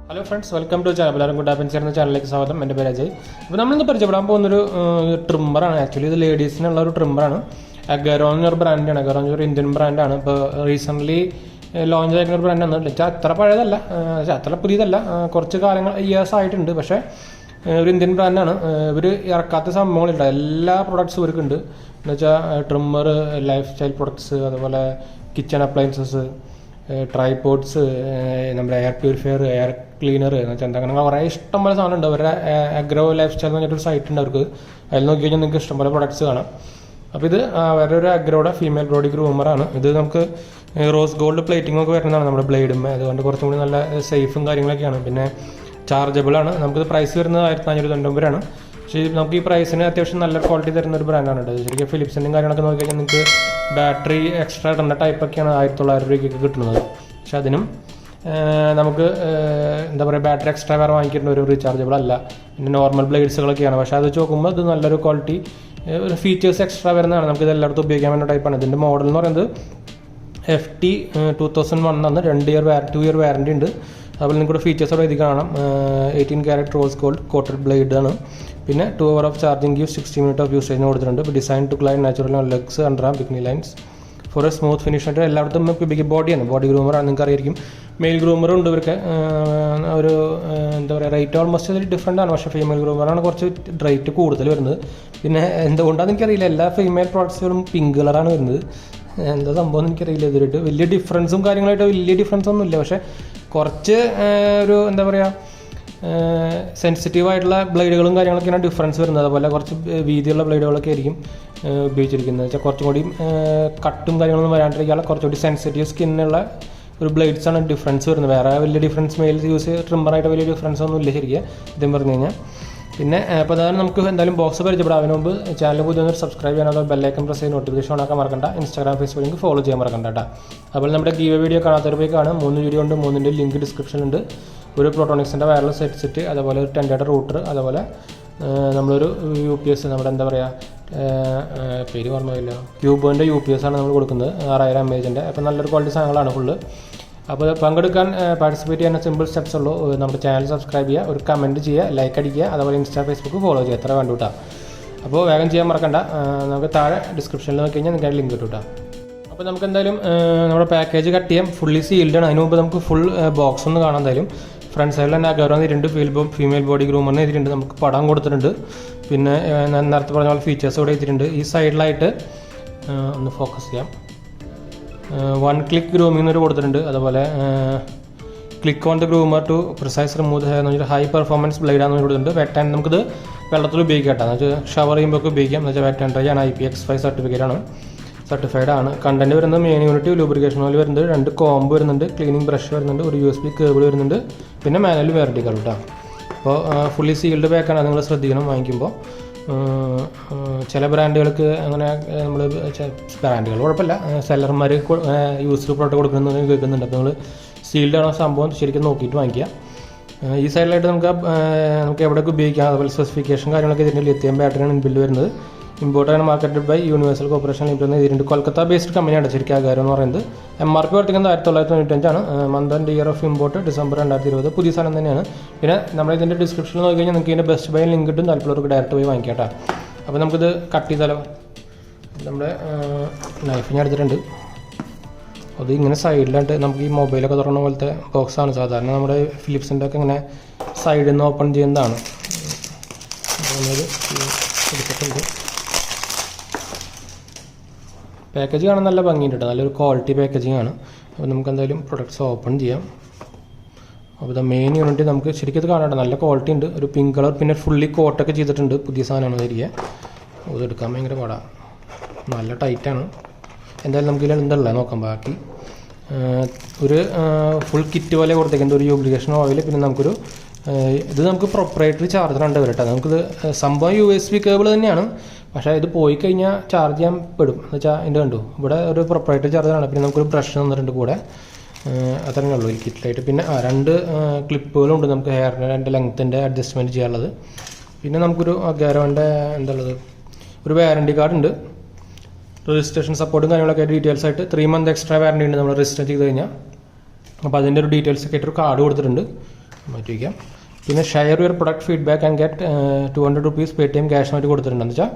Hello friends, welcome to channel. 𝙑𝙠𝙗𝙬 ചാനലിലേക്ക് സ്വാഗതം. എൻ്റെ പേര് അജയ്. അപ്പോൾ നമ്മളിന്ന് പരിചയപ്പെടാൻ പോകുന്നൊരു ട്രിമ്മറാണ്. ആക്ച്വലി ഇത് ലേഡീസിനുള്ള ഒരു ട്രിമ്മറാണ്. AGARO എന്നൊരു ബ്രാൻഡാണ്. AGARO എന്നൊരു ഇന്ത്യൻ ബ്രാൻഡാണ്. ഇപ്പോൾ റീസെൻ്റ്ലി ലോഞ്ച് ആയിരിക്കുന്ന ഒരു ബ്രാൻഡാണ്. അത്ര പഴയതല്ല, അത്ര പുതിയതല്ല, കുറച്ച് കാലങ്ങൾ ഇയേഴ്സ് ആയിട്ടുണ്ട്. പക്ഷേ ഒരു ഇന്ത്യൻ ബ്രാൻഡാണ്. ഇവർ ഇറക്കാത്ത സംഭവങ്ങളില്ല, എല്ലാ പ്രൊഡക്ട്സും ഇവർക്കുണ്ട്. എന്നുവെച്ചാൽ ട്രിമ്മർ, ലൈഫ് സ്റ്റൈൽ പ്രൊഡക്ട്സ്, അതുപോലെ കിച്ചൺ അപ്ലയൻസസ്, ട്രൈപോഡ്സ്, നമ്മുടെ എയർ പ്യൂരിഫയർ, എയർ ക്ലീനർ എന്നുവെച്ചാൽ അങ്ങനെ കുറേ ഇഷ്ടംപോലെ സാധനം ഉണ്ട്. അവരുടെ AGARO ലൈഫ് സ്റ്റൈൽ എന്ന് പറഞ്ഞിട്ടൊരു സൈറ്റ് ഉണ്ട് അവർക്ക്. അതിൽ നോക്കി കഴിഞ്ഞാൽ നിങ്ങൾക്ക് ഇഷ്ടംപോലെ പ്രൊഡക്ട്സ് കാണാം. അപ്പോൾ ഇത് വേറൊരു AGAROയുടെ ഫീമെയിൽ ബോഡി ഗ്രൂമറാണ്. ഇത് നമുക്ക് റോസ് ഗോൾഡ് പ്ലേറ്റിംഗ് ഒക്കെ വരുന്നതാണ് നമ്മുടെ ബ്ലേഡുമ്മേ. അതുകൊണ്ട് കുറച്ചും കൂടി നല്ല സേഫും കാര്യങ്ങളൊക്കെയാണ്. പിന്നെ ചാർജബിൾ ആണ്. നമുക്കിത് പ്രൈസ് വരുന്നത് 1499 പക്ഷേ നമുക്ക് ഈ പ്രൈസിന് അത്യാവശ്യം നല്ല ക്വാളിറ്റി തരുന്ന ഒരു ബ്രാൻഡാണ് കേട്ടോ. ശരിക്കും ഫിലിപ്സിൻ്റെയും കാര്യങ്ങളൊക്കെ നോക്കി കഴിഞ്ഞാൽ നിങ്ങൾക്ക് ബാറ്ററി എക്സ്ട്രാ ഇടേണ്ട ടൈപ്പൊക്കെയാണ് 1900 രൂപയ്ക്ക് കിട്ടുന്നത്. പക്ഷെ അതിനും നമുക്ക് എന്താ പറയുക, ബാറ്ററി എക്സ്ട്രാ വേറെ വാങ്ങിക്കേണ്ട ഒരു റീചാർജബിൾ അല്ല. പിന്നെ നോർമൽ ബ്ലേഡ്സുകളൊക്കെയാണ്. പക്ഷേ അത് വെച്ച് നോക്കുമ്പോൾ ഇത് നല്ലൊരു ക്വാളിറ്റി ഫീച്ചേഴ്സ് എക്സ്ട്രാ വരുന്നതാണ്. നമുക്കിത് എല്ലായിടത്തും ഉപയോഗിക്കാൻ പറ്റുന്ന ടൈപ്പാണ്. ഇതിൻ്റെ മോഡൽ എന്ന് പറയുന്നത് FT 2001 ആണ്. 2 ഇയർ വാറൻറ്റി ഉണ്ട്. അതുപോലെ നിങ്ങൾക്ക് ഫീച്ചേഴ്സ് അവിടെ എഴുതി കാണാം. 18 carat rose gold coated blade ആണ്. പിന്നെ 2 hours of charging give 60 minutes of യൂസേജിന് കൊടുത്തിട്ടുണ്ട്. Design to clean natural legs under bikini lines for a smooth finish ആയിട്ട് എല്ലായിടത്തും ബിഗ് ബോഡിയാണ്. ബോഡി ഗ്രൂമറാണ്, നിങ്ങൾക്ക് അറിയായിരിക്കും. മെയിൽ ഗ്രൂമറും ഉണ്ട് ഇവർക്ക്. ഒരു എന്താ പറയുക, റേറ്റ് ഓൾമോസ്റ്റ് ഡിഫറെൻ്റ് ആണ്. പക്ഷേ ഫീമെയിൽ ഗ്രൂമറാണ് കുറച്ച് റേറ്റ് കൂടുതൽ വരുന്നത്. പിന്നെ എന്തുകൊണ്ടാണെന്ന് എനിക്കറിയില്ല, എല്ലാ ഫീമെയിൽ പ്രോഡക്ട്സുകളും പിങ്ക് കളറാണ് വരുന്നത്. എന്താ സംഭവം എനിക്കറിയില്ല. ഇതൊരു വലിയ ഡിഫറൻസും കാര്യങ്ങളായിട്ട് വലിയ ഡിഫറൻസ് ഒന്നുമില്ല. പക്ഷേ കുറച്ച് ഒരു എന്താ പറയുക, സെൻസിറ്റീവായിട്ടുള്ള ബ്ലേഡുകളും കാര്യങ്ങളൊക്കെയാണ് ഡിഫറൻസ് വരുന്നത്. അതുപോലെ കുറച്ച് വീതിയുള്ള ബ്ലേഡുകളൊക്കെ ആയിരിക്കും ഉപയോഗിച്ചിരിക്കുന്നത്. വെച്ചാൽ കുറച്ചും കൂടി കട്ടും കാര്യങ്ങളൊന്നും വരാണ്ടിരിക്കാനുള്ള കുറച്ചുകൂടി സെൻസിറ്റീവ് സ്കിന്നുള്ള ഒരു ബ്ലേഡ്സാണ് ഡിഫറൻസ് വരുന്നത്. വേറെ വലിയ ഡിഫറൻസ് മെയിൽസ് യൂസ് ട്രിമ്മറായിട്ട് വലിയ ഡിഫറൻസ് ഒന്നും ഇല്ല ശരിക്കും ഇതും പറഞ്ഞു കഴിഞ്ഞാൽ. പിന്നെ അപ്പോൾ അതാണ് നമുക്ക് എന്തായാലും ബോക്സ് പരിചയപ്പെടാം. അതിന് മുമ്പ് ചാനൽ പുതിയ സബ്സ്ക്രൈബ് ചെയ്യാൻ, അതുപോലെ ബെല്ലൈക്കൺ പ്രസ് ചെയ്ത് നോട്ടിഫിക്കേഷൻ ഓണാക്കാൻ മറക്കണ്ട. ഇൻസ്റ്റാഗ്രാം, ഫേസ്ബുക്ക് ലിങ്ക് ഫോളോ ചെയ്യാൻ മറക്കണ്ട കേട്ടോ. അതുപോലെ നമ്മുടെ ഗീവ് വീഡിയോ കാണാത്തവർ പോയി കാണും. 3 വീഡിയോ ഉണ്ട്. 3ൻ്റെ ലിങ്ക് ഡിസ്ക്രിപ്ഷനിലുണ്ട്. ഒരു പ്രോട്ടോണിക്സിൻ്റെ വയർലെസ് സെറ്റ്, അതുപോലെ ഒരു 10 റൂട്ടർ, അതുപോലെ നമ്മളൊരു UPS, നമ്മുടെ എന്താ പറയുക, പേര് പറഞ്ഞില്ല, ക്യൂബിൻ്റെ UPS ആണ് നമ്മൾ കൊടുക്കുന്നത്, 6000 mAh. അപ്പോൾ നല്ലൊരു ക്വാളിറ്റി സാധനങ്ങളാണ് ഫുള്ള്. അപ്പോൾ പങ്കെടുക്കാൻ പാർട്ടിസിപ്പേറ്റ് ചെയ്യാൻ സിമ്പിൾ സ്റ്റെപ്സ് ഉള്ളൂ. നമ്മുടെ ചാനൽ സബ്സ്ക്രൈബ് ചെയ്യുക, ഒരു കമൻറ്റ് ചെയ്യുക, ലൈക്ക് അടിക്കുക, അതുപോലെ ഇൻസ്റ്റാ, ഫേസ്ബുക്ക് ഫോളോ ചെയ്യുക. എത്ര കണ്ടു കേട്ടോ. അപ്പോൾ വേഗം ചെയ്യാൻ മറക്കണ്ട. നമുക്ക് താഴെ ഡിസ്ക്രിപ്ഷനിൽ നോക്കി കഴിഞ്ഞാൽ നിങ്ങൾക്ക് ലിങ്ക് കിട്ടും കേട്ടോ. അപ്പോൾ നമുക്ക് എന്തായാലും നമ്മുടെ പാക്കേജ് കട്ട് ചെയ്യാം. ഫുള്ളി സീൽഡാണ്. അതിന് മുമ്പ് നമുക്ക് ഫുൾ ബോക്സ് ഒന്ന് കാണാൻ. എന്തായാലും ഫ്രണ്ട് സൈഡിൽ തന്നെ AGARO എഴുതിയിട്ടുണ്ട്, ഫീമെയിൽ ബോഡി ഗ്രൂമറിന് എഴുതിയിട്ടുണ്ട്, നമുക്ക് പടം കൊടുത്തിട്ടുണ്ട്. പിന്നെ നേരത്തെ പറഞ്ഞ പോലെ ഫീച്ചേഴ്സ് ഇവിടെ എഴുതിയിട്ടുണ്ട്. ഈ സൈഡിലായിട്ട് ഒന്ന് ഫോക്കസ് ചെയ്യാം. 1 click ഗ്രൂമിംഗ് എന്നൊരു കൊടുത്തിട്ടുണ്ട്. അതുപോലെ click on the groomer to precise remove hair എന്ന് പറഞ്ഞാൽ ഹൈ പെർഫോമൻസ് ബ്ലേഡാണെന്ന് കൊടുത്തിട്ടുണ്ട്. വെറ്റ് ആൻഡ് നമുക്കിത് വെള്ളത്തിൽ ഉപയോഗിക്കാം കേട്ടോ. എന്ന് വെച്ചാൽ ഷവർ ചെയ്യുമ്പോൾ ഉപയോഗിക്കാം. എന്ന് വെച്ചാൽ വെറ്റ് ആൻഡ് ഡ്രൈ ആണ്. IPX5 സർട്ടിഫൈഡ് ആണ്. കണ്ടന്റ് വരുന്നത് മെയിൻ യൂണിറ്റ് ലൂബ്രിക്കേഷൻ ഓയിൽ വരുന്നുണ്ട്, 2 കോംബ് വരുന്നുണ്ട്, ക്ലീനിങ് ബ്രഷ് വരുന്നുണ്ട്, ഒരു USB കേബിൾ വരുന്നുണ്ട്, പിന്നെ മാനുവൽ വാറണ്ടി കാർഡ് കേട്ടോ. അപ്പോൾ ഫുള്ളി സീൽഡ് പാക്കാണ്, നിങ്ങൾ ശ്രദ്ധിക്കണം വാങ്ങിക്കുമ്പോൾ. ചില ബ്രാൻഡുകൾക്ക് അങ്ങനെ നമ്മൾ ബ്രാൻഡുകൾ കുഴപ്പമില്ല, സെല്ലർമാർ യൂസ്ഡ് പ്രോഡക്റ്റ് കൊടുക്കണമെന്ന് കേൾക്കുന്നുണ്ട്. അപ്പോൾ നമ്മൾ സീൽഡ് ആണോ സംഭവം ശരിക്കും നോക്കിയിട്ട് വാങ്ങിക്കുക. ഈ സൈഡിലായിട്ട് നമുക്ക് എവിടെയൊക്കെ ഉപയോഗിക്കാം. അതുപോലെ സ്പെസിഫിക്കേഷൻ കാര്യങ്ങളൊക്കെ ഇതിൻ്റെ ലിഥിയം ബാറ്ററിയാണ് ഇൻബിൽഡ് വരുന്നത്. Imported marketed by universal corporation limited ഇതിൻ്റെ കൊൽക്കത്ത ബേസ്ഡ് കമ്പനിയാണ് ശരിക്കും AGARO എന്ന് പറയുന്നത്. MRP വർത്തിക്കുന്നത് 1995 month and year of import December 2020. പുതിയ സാധനം തന്നെയാണ്. പിന്നെ നമ്മൾ ഇതിൻ്റെ ഡിസ്ക്രിപ്ഷനിൽ നോക്കി കഴിഞ്ഞാൽ നിങ്ങൾക്ക് ഇതിൻ്റെ ബെസ്റ്റ് ബൈ ലിങ്ക് കിട്ടും. താല്പര്യമുള്ളവർക്ക് ഡയറക്റ്റ് പോയി വാങ്ങിക്കാം കേട്ടോ. അപ്പോൾ നമുക്കിത് കട്ട് ചെയ്താലോ. നമ്മുടെ നൈഫ് ഞാൻ എടുത്തിട്ടുണ്ട്. അത് ഇങ്ങനെ സൈഡിലായിട്ട് നമുക്ക് ഈ മൊബൈലൊക്കെ തുറന്ന പോലത്തെ ബോക്സാണ്. സാധാരണ നമ്മുടെ ഫിലിപ്സിൻ്റെ ഒക്കെ ഇങ്ങനെ സൈഡിൽ നിന്ന് ഓപ്പൺ ചെയ്യുന്നതാണ്. എടുത്തിട്ടുണ്ട്. പാക്കേജ് കാണാൻ നല്ല ഭംഗിയുണ്ട് കേട്ടോ. നല്ലൊരു ക്വാളിറ്റി പാക്കേജിങ് ആണ്. അപ്പോൾ നമുക്ക് എന്തായാലും പ്രൊഡക്ട്സ് ഓപ്പൺ ചെയ്യാം. അപ്പോൾ ഇത് മെയിൻ യൂണിറ്റ് നമുക്ക് ശരിക്കും ഇത് കാണാം. നല്ല ക്വാളിറ്റി ഉണ്ട്. ഒരു പിങ്ക് കളർ, പിന്നെ ഫുള്ളി കോട്ടൊക്കെ ചെയ്തിട്ടുണ്ട്. പുതിയ സാധനമാണ് തിരികെ. ഇതെടുക്കാൻ ഭയങ്കര പാടാണ്, നല്ല ടൈറ്റാണ്. എന്തായാലും നമുക്ക് ഇതിൽ എന്തല്ല നോക്കാം. ബാക്കി ഒരു ഫുൾ കിറ്റ് പോലെ കൊടുത്തേക്കുന്നത്, ഒരു ലൂബ്രിക്കേഷൻ ഓയിൽ, പിന്നെ നമുക്കൊരു ഇത് നമുക്ക് പ്രൊപ്പറേറ്ററി ചാർജറുണ്ട് കേട്ടോ. നമുക്കിത് സംഭവം USB കേബിൾ തന്നെയാണ്. പക്ഷേ ഇത് പോയി കഴിഞ്ഞാൽ ചാർജ് ചെയ്യാൻ പെടും. എന്ന് വെച്ചാൽ ഇതിൻ്റെ കണ്ടു ഇവിടെ ഒരു പ്രൊപ്പറേറ്ററി ചാർജറാണ്. പിന്നെ നമുക്കൊരു ബ്രഷ് തന്നിട്ടുണ്ട് കൂടെ. അത്രയേ ഉള്ളൂ ഈ കിറ്റിലായിട്ട്. പിന്നെ 2 ക്ലിപ്പുകളുണ്ട് നമുക്ക് ഹെയറിൻ്റെ ലെങ്ത്തിൻ്റെ അഡ്ജസ്റ്റ്മെൻറ്റ് ചെയ്യാനുള്ളത്. പിന്നെ നമുക്കൊരു AGAROൻ്റെ എന്താ ഉള്ളത്, ഒരു വാറണ്ടി കാർഡ് ഉണ്ട്. രജിസ്ട്രേഷൻ സപ്പോർട്ടും കാര്യങ്ങളൊക്കെ ഡീറ്റെയിൽസ് ആയിട്ട് 3 month എക്സ്ട്രാ വാറണ്ടി ഉണ്ട് നമ്മൾ രജിസ്റ്റർ ചെയ്ത് കഴിഞ്ഞാൽ. അപ്പോൾ അതിൻ്റെ ഒരു ഡീറ്റെയിൽസ് ഒക്കെ ആയിട്ടൊരു കാർഡ് കൊടുത്തിട്ടുണ്ട്, മാറ്റി വയ്ക്കാം. പിന്നെ share your product feedback and get 200 rupees Paytm cash ആയിട്ട് കൊടുത്തിട്ടുണ്ടെന്ന് വെച്ചാൽ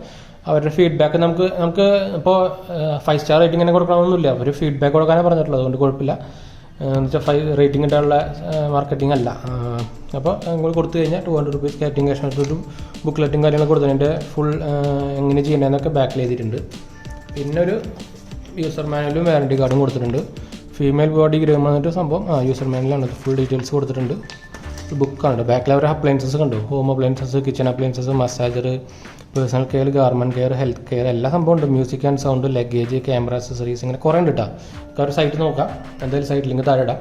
അവരുടെ ഫീഡ്ബാക്ക് നമുക്ക് ഇപ്പോൾ 5 star റേറ്റിംഗ് തന്നെ കൊടുക്കണമെന്നൊന്നുമില്ല, അവർ ഫീഡ്ബാക്ക് കൊടുക്കാനാണ് പറഞ്ഞിട്ടുള്ളത്, അതുകൊണ്ട് കുഴപ്പമില്ല. എന്ന് വെച്ചാൽ 5 റേറ്റിംഗ് ഇട്ടുള്ള മാർക്കറ്റിംഗ് അല്ല. അപ്പോൾ നിങ്ങൾ കൊടുത്തു കഴിഞ്ഞാൽ 200 rupees Paytm ക്യാഷ് ആയിട്ടൊരു ബുക്ക്ലെറ്റും കാര്യങ്ങളൊക്കെ കൊടുത്തു. അതിൻ്റെ ഫുൾ എങ്ങനെ ചെയ്യേണ്ടതെന്നൊക്കെ ബാക്കിൽ ചെയ്തിട്ടുണ്ട്. പിന്നെ ഒരു യൂസർ മാനുവലും വാറണ്ടി കാർഡും കൊടുത്തിട്ടുണ്ട്. ഫീമെയിൽ ബോഡി ഗ്രൂം എന്നിട്ട് സംഭവം യൂസർ മാനുവലാണ്, ഫുൾ ഡീറ്റെയിൽസ് കൊടുത്തിട്ടുണ്ട്. ബുക്കാണ്. ബാക്കിൽ അവർ അപ്ലയൻസസ് കണ്ടു, home appliances, kitchen appliances, massager, personal care, garment care, health care, എല്ലാ സംഭവം ഉണ്ട്. Music and sound, luggage, camera accessories, ഇങ്ങനെ കുറേ ഉണ്ട് കേട്ടോ. ഒരു സൈറ്റ് നോക്കാം, എന്തായാലും സൈറ്റ് ലിങ്ക് താഴെ ഇടാം.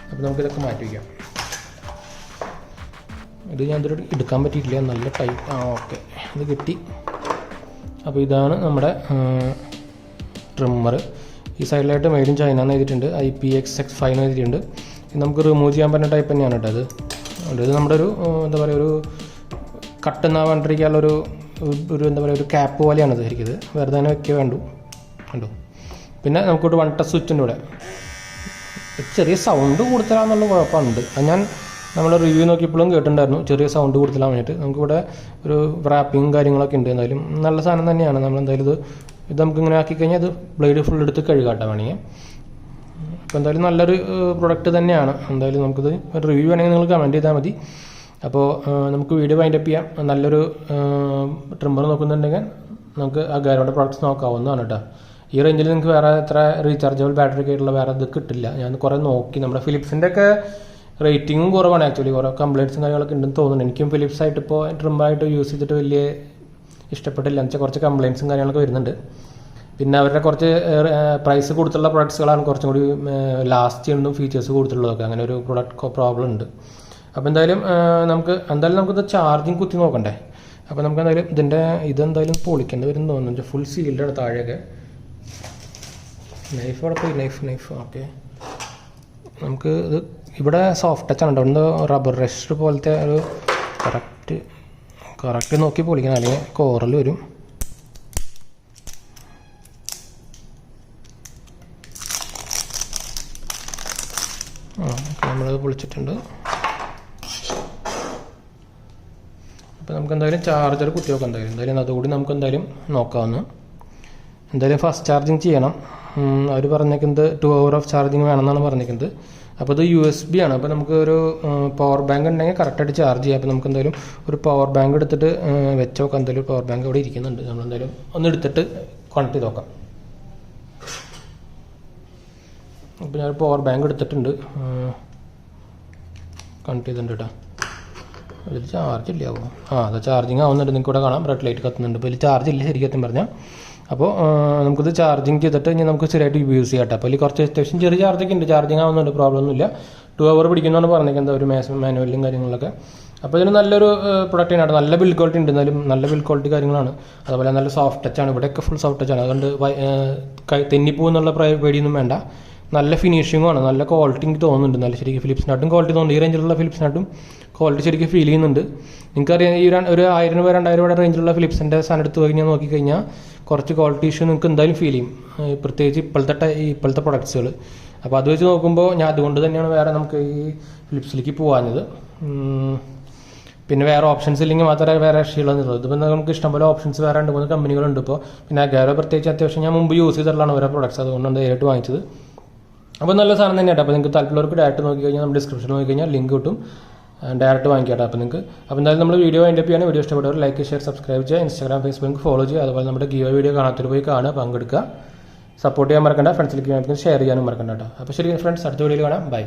അപ്പോൾ നമുക്കിതൊക്കെ മാറ്റി വയ്ക്കാം. ഇത് ഞാൻ ഇതൊരു എടുക്കാൻ പറ്റിയിട്ടില്ല, നല്ല ടൈപ്പ്. ഓക്കെ, ഇത് കിട്ടി. അപ്പോൾ ഇതാണ് നമ്മുടെ ട്രിമ്മർ. ഈ സൈഡിലായിട്ട് മെയ്ഡ് ഇൻ ചൈന എന്ന് എഴുതിയിട്ടുണ്ട്, IPX65 എന്ന് എഴുതിയിട്ടുണ്ട്. ഇത് നമുക്ക് റിമൂവ് ചെയ്യാൻ പറ്റുന്ന ടൈപ്പ് തന്നെയാണ് കേട്ടോ. ഇത് നമ്മുടെ ഒരു എന്താ പറയുക, ഒരു കട്ടെന്നാ വേണ്ടിരിക്കാനുള്ളൊരു എന്താ പറയുക, ഒരു ക്യാപ്പ് പോലെയാണിത് ഇരിക്കുന്നത്. വെറുതെ തന്നെ വെക്കുക കണ്ടു. പിന്നെ നമുക്കൊരു 1 touch സ്വിച്ച് ഉണ്ട് ഇവിടെ. ചെറിയ സൗണ്ട് കൂടുതലാണെന്നുള്ള കുഴപ്പമുണ്ട്. അത് ഞാൻ നമ്മൾ റിവ്യൂ നോക്കിയപ്പോഴും കേട്ടിട്ടുണ്ടായിരുന്നു, ചെറിയ സൗണ്ട് കൂടുതലാൻ വേണ്ടിയിട്ട്. നമുക്കിവിടെ ഒരു റാപ്പിങ്ങും കാര്യങ്ങളൊക്കെ ഉണ്ട്. എന്തായാലും നല്ല സാധനം തന്നെയാണ്. നമ്മളെന്തായാലും ഇത് നമുക്കിങ്ങനെ ആക്കിക്കഴിഞ്ഞാൽ ഇത് ബ്ലേഡ് ഫുൾ എടുത്ത് കഴുകാട്ടോ വേണമെങ്കിൽ. അപ്പോൾ എന്തായാലും നല്ലൊരു പ്രൊഡക്റ്റ് തന്നെയാണ്. എന്തായാലും നമുക്കിത് റിവ്യൂ വേണമെങ്കിൽ നിങ്ങൾ കമൻറ്റ് ചെയ്താൽ മതി. അപ്പോൾ നമുക്ക് വീഡിയോ വൈൻഡപ്പ് ചെയ്യാം. നല്ലൊരു ട്രിമ്മർ നോക്കുന്നുണ്ടെങ്കിൽ നമുക്ക് അഗാരോയുടെ പ്രോഡക്റ്റ്സ് നോക്കാവുന്നതാണ് കേട്ടോ. ഈ റേഞ്ചിൽ നിങ്ങൾക്ക് വേറെ എത്ര റീചാർജബിൾ ബാറ്ററി ഒക്കെ ആയിട്ടുള്ള വേറെ ഇത് കിട്ടില്ല. ഞാൻ കുറേ നോക്കി. നമ്മുടെ ഫിലിപ്സിൻ്റെ ഒക്കെ റേറ്റിങ്ങും കുറവാണ് ആക്ച്വലി. കുറേ കംപ്ലയിൻറ്റ്സും കാര്യങ്ങളൊക്കെ ഉണ്ടെന്ന് തോന്നുന്നു. എനിക്കും ഫിലിപ്സ് ആയിട്ട് ഇപ്പോൾ ട്രിമ്മറായിട്ട് യൂസ് ചെയ്തിട്ട് വലിയ ഇഷ്ടപ്പെട്ടില്ല. എന്ന് വെച്ചാൽ കുറച്ച് കംപ്ലയിൻറ്റ്സും കാര്യങ്ങളൊക്കെ വരുന്നുണ്ട്. പിന്നെ അവരുടെ കുറച്ച് പ്രൈസ് കൊടുത്തുള്ള പ്രൊഡക്ട്സുകളാണ് കുറച്ചും കൂടി ലാസ്റ്റ് ചെയ്യുന്നതും ഫീച്ചേഴ്സ് കൊടുത്തുള്ളതൊക്കെ. അങ്ങനെ ഒരു പ്രൊഡക്റ്റ് പ്രോബ്ലം ഉണ്ട്. അപ്പോൾ എന്തായാലും നമുക്കിത് ചാർജിങ് കുത്തി നോക്കണ്ടേ. അപ്പോൾ നമുക്ക് എന്തായാലും ഇതെന്തായാലും പൊളിക്കേണ്ടി വരും തോന്നുന്നു. ഫുൾ സീൽഡാണ് താഴെയൊക്കെ. നൈഫ് അവിടെ പോയി, നൈഫ് ഓക്കെ. നമുക്ക് ഇത് ഇവിടെ സോഫ്റ്റ് ടച്ചാണ് കേട്ടോ. ഇവിടെ റബ്ബർ റഷ് പോലത്തെ ഒരു കറക്റ്റ് നോക്കി പൊളിക്കണം, അല്ലെങ്കിൽ കോറൽ വരും. നമ്മളത് പൊളിച്ചിട്ടുണ്ട്. അപ്പോൾ നമുക്ക് എന്തായാലും ചാർജർ കുത്തി നോക്കാം. എന്തായാലും അതുകൂടി നമുക്ക് എന്തായാലും നോക്കാവുന്ന. എന്തായാലും ഫസ്റ്റ് ചാർജിങ് ചെയ്യണം. അവർ പറഞ്ഞേക്കുന്നത് 2 hours ഓഫ് ചാർജിങ് വേണമെന്നാണ് പറഞ്ഞേക്കുന്നത്. അപ്പോൾ ഇത് USB ആണ്. അപ്പോൾ നമുക്ക് ഒരു പവർ ബാങ്ക് ഉണ്ടെങ്കിൽ കറക്റ്റായിട്ട് ചാർജ് ചെയ്യാം. അപ്പോൾ നമുക്ക് എന്തായാലും ഒരു പവർ ബാങ്ക് എടുത്തിട്ട് വെച്ച് നോക്കാം. എന്തായാലും പവർ ബാങ്ക് അവിടെ ഇരിക്കുന്നുണ്ട്. നമ്മളെന്തായാലും ഒന്ന് എടുത്തിട്ട് കണക്ട് ചെയ്ത് നോക്കാം. അപ്പോൾ ഞാൻ പവർ ബാങ്ക് എടുത്തിട്ടുണ്ട്, കണക്ട് ചെയ്തിട്ടുണ്ട് കേട്ടോ. ഇതിൽ ചാർജ് ഇല്ലാവോ? അത് ചാർജിങ് ആവുന്നുണ്ട്. നിങ്ങൾക്ക് ഇവിടെ കാണാം, റെഡ് ലൈറ്റ് കത്തുന്നുണ്ട്. അപ്പോൾ ഇതിൽ ചാർജ് ഇല്ല ശരിക്കും പറഞ്ഞാൽ. അപ്പോൾ നമുക്കിത് ചാർജിങ് ചെയ്തിട്ട് ഇനി നമുക്ക് സ്ഥിരമായിട്ട് യൂസ് ചെയ്യാം. അപ്പോൾ ഇതിൽ കുറച്ച് അത്യാവശ്യം ചെറിയ ചാർജൊക്കെ ഉണ്ട്. ചാർജിങ് ആവുന്നുണ്ട്, പ്രോബ്ലം ഒന്നുമില്ല. 2 hours പിടിക്കുന്നതാണ് പറഞ്ഞിരിക്കുന്നത് ഒരു മാനുവലും കാര്യങ്ങളൊക്കെ. അപ്പോൾ ഇതിന് നല്ലൊരു പ്രൊഡക്റ്റ് തന്നെയാണ്. നല്ല ബിൽഡ് ക്വാളിറ്റി ഉണ്ട്. എന്നാലും നല്ല ബിൽഡ് ക്വാളിറ്റി കാര്യങ്ങളാണ്. അതുപോലെ നല്ല സോഫ്റ്റ് ടച്ചാണ്. ഇവിടെയൊക്കെ ഫുൾ സോഫ്റ്റ് ടച്ചാണ്. അതുകൊണ്ട് തെന്നിപ്പോകുന്നുള്ള പേടിയൊന്നും വേണ്ട. നല്ല ഫിനിഷിങ്ങുമാണ്, നല്ല ക്വാളിറ്റി എനിക്ക് തോന്നുന്നുണ്ട്. നല്ല ശരിക്കും ഫിലിപ്സിനായിട്ടും ക്വാളിറ്റി തോന്നുന്നുണ്ട്. ഈ റേഞ്ചിലുള്ള ഫിലിപ്സിനായിട്ടും ക്വാളിറ്റി ശരിക്കും ഫീൽ ചെയ്യുന്നുണ്ട്. നിങ്ങൾക്കറിയാം, ഈ ഒരു 1000 രൂപ 2000 രൂപയുടെ റേഞ്ചിലുള്ള ഫിലിപ്സിൻ്റെ സാധനം എടുത്ത് കഴിഞ്ഞാൽ നോക്കിക്കഴിഞ്ഞാൽ കുറച്ച് ക്വാളിറ്റി ഇഷ്യൂ നിങ്ങൾക്ക് എന്തായാലും ഫീൽ ചെയ്യും, പ്രത്യേകിച്ച് ഇപ്പോഴത്തെ പ്രൊഡക്ട്സുകൾ. അപ്പോൾ അത് വെച്ച് നോക്കുമ്പോൾ ഞാൻ അതുകൊണ്ട് തന്നെയാണ് വേറെ നമുക്ക് ഈ ഫിലിപ്സിലേക്ക് പോകാഞ്ഞത്. പിന്നെ വേറെ ഓപ്ഷൻസ് ഇല്ലെങ്കിൽ മാത്രമേ വേറെ രക്ഷയുള്ളതെന്നുള്ളത്. ഇതിപ്പോൾ നമുക്ക് ഇഷ്ടംപോലെ ഓപ്ഷൻസ് വേറെ 2-3 കമ്പനികളുണ്ട് ഇപ്പോൾ. പിന്നെ അഗാരോ പ്രത്യേകിച്ച് അത്യാവശ്യം ഞാൻ മുമ്പ് യൂസ് ചെയ്തിട്ടുള്ളതാണ് ഓരോ പ്രൊഡക്ട്സ്, അതുകൊണ്ടാണ് നേരിട്ട് വാങ്ങിച്ചത്. അപ്പോൾ നല്ല സാധനം തന്നെയാണ്. അപ്പോൾ നിങ്ങൾക്ക് താല്പര്യമുള്ളവർക്ക് ഡയറക്റ്റ് നോക്കിക്കഴിഞ്ഞാൽ നമ്മുടെ ഡിസ്ക്രിപ്ഷനിൽ നോക്കിക്കഴിഞ്ഞാൽ ലിങ്ക് കിട്ടും, ഡയറക്റ്റ് വാങ്ങിക്കാം. അപ്പോൾ എന്തായാലും നമ്മൾ വീഡിയോ വൈൻഡപ്പ് ചെയ്യാണ്. വീഡിയോ ഇഷ്ടപ്പെട്ടവർ ലൈക്ക്, ഷെയർ, സബ്സ്ക്രൈബ് ചെയ്യുക. Instagram, Facebook ഫോളോ ചെയ്യുക. അതുപോലെ നമ്മുടെ ഗീവ് വീഡിയോ കാണാത്തൊരു പോയി കാണുക, പങ്കെടുക്കുക, സപ്പോർട്ട് ചെയ്യാൻ മറക്കണ്ട. ഫ്രണ്ട്സിലേക്ക് ഷെയർ ചെയ്യാനും മറക്കണ്ട കേട്ടോ. അപ്പോൾ ശരി ഫ്രണ്ട്സ്, അടുത്ത വീഡിയോയിൽ കാണാം. ബൈ.